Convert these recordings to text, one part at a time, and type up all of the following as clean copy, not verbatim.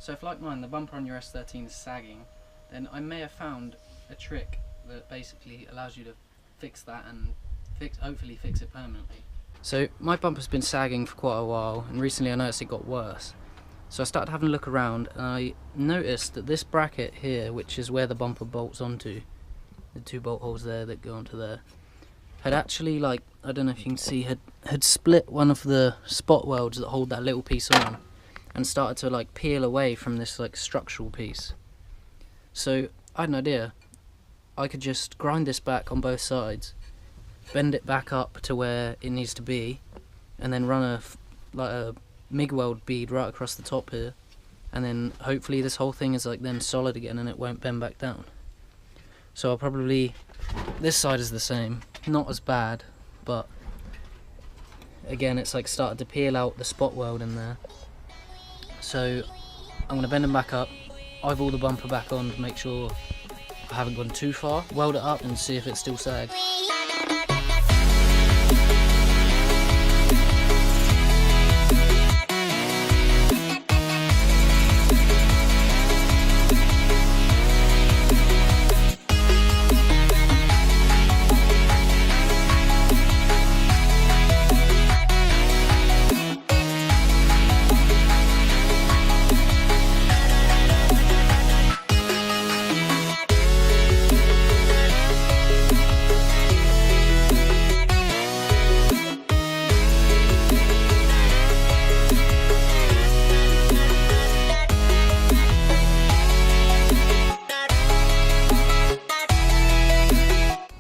So if, like mine, the bumper on your S13 is sagging, then I may have found a trick that basically allows you to fix that and hopefully fix it permanently. So my bumper's been sagging for quite a while, and recently I noticed it got worse. So I started having a look around, and I noticed that this bracket here, which is where the bumper bolts onto, the 2 bolt holes there that go onto there, had actually, like, I don't know if you can see, had split one of the spot welds that hold that little piece on, and started to like peel away from this like structural piece. So I had an idea. I could just grind this back on both sides, bend it back up to where it needs to be, and then run a MIG weld bead right across the top here, and then hopefully this whole thing is like then solid again and it won't bend back down. So I'll probably, this side is the same, not as bad, but again it's like started to peel out the spot weld in there. So I'm going to bend them back up, eyeball the bumper back on to make sure I haven't gone too far, weld it up and see if it still sags.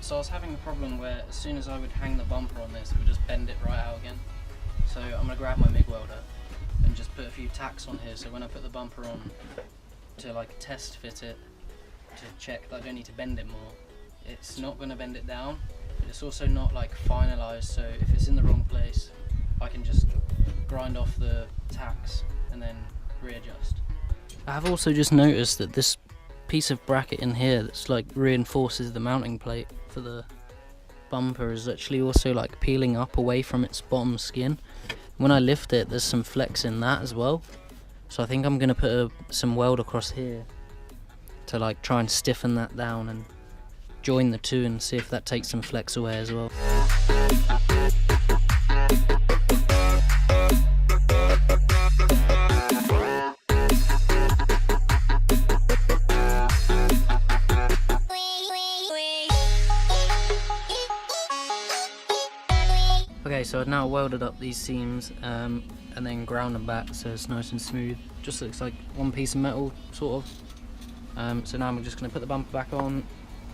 So I was having a problem where as soon as I would hang the bumper on this, it would just bend it right out again. So I'm going to grab my MIG welder and just put a few tacks on here, so when I put the bumper on to like test fit it, to check that I don't need to bend it more, it's not going to bend it down, but it's also not like finalised, so if it's in the wrong place I can just grind off the tacks and then readjust. I have also just noticed that this piece of bracket in here that's like reinforces the mounting plate for the bumper is actually also like peeling up away from its bottom skin. When I lift it, there's some flex in that as well, so I think I'm gonna put some weld across here to like try and stiffen that down and join the two and see if that takes some flex away as well. Okay, so I've now welded up these seams and then ground them back so it's nice and smooth. Just looks like one piece of metal, sort of. So now I'm just going to put the bumper back on,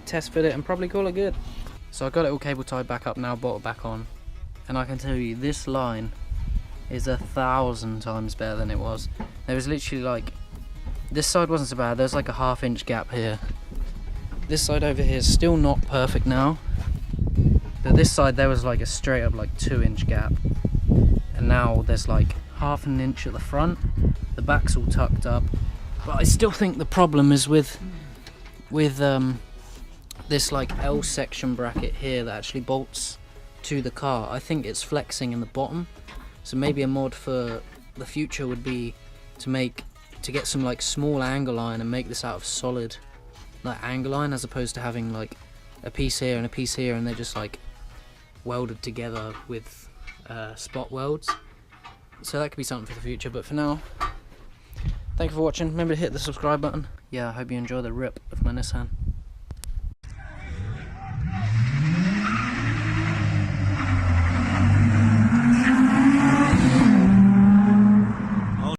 test fit it and probably call it good. So I've got it all cable tied back up now, bolted back on. And I can tell you, this line is 1,000 times better than it was. There was literally like, this side wasn't so bad, there's like a ½ inch gap here. This side over here is still not perfect now. But this side there was like a straight up like 2-inch gap, and now there's like ½ an inch at the front. The back's all tucked up, but I still think the problem is with this like L section bracket here that actually bolts to the car. I think it's flexing in the bottom, so maybe a mod for the future would be to get some like small angle iron and make this out of solid like angle iron, as opposed to having like a piece here and a piece here and they're just like welded together with spot welds. So that could be something for the future, but for now, thank you for watching. Remember to hit the subscribe button. Yeah, I hope you enjoy the rip of my Nissan.